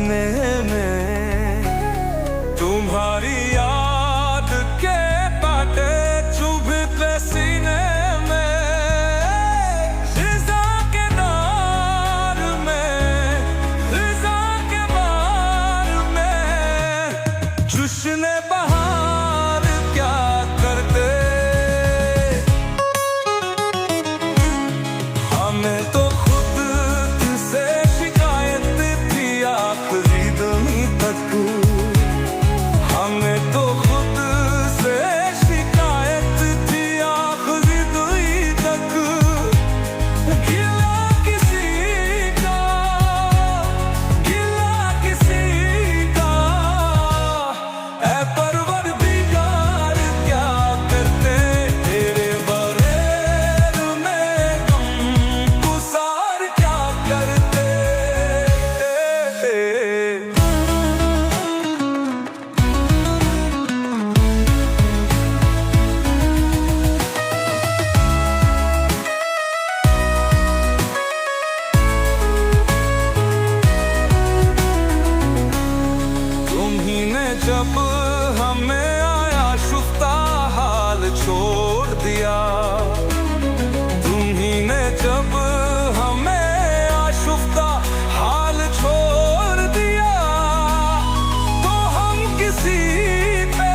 सपने में तुम्हारी याद के कांटे चुभते सीने में, फिजा के दार में, फिजा के बार में, जश्न बहार क्या करते। हमें तो जब हमें आया शुफ्ता हाल छोड़ दिया, तुम्ही ने जब हमें आशुफ्ता हाल छोड़ दिया, तो हम किसी पे,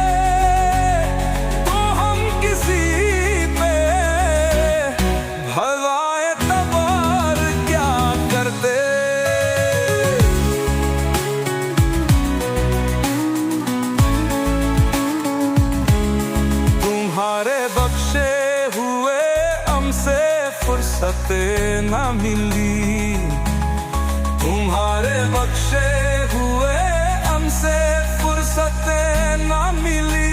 तो हम किसी पे भवाए तबार क्या करते। तुम्हारे बख्शे हुए हमसे फुर्सत न मिली, तुम्हारे बख्शे हुए हमसे फुर्सत न मिली।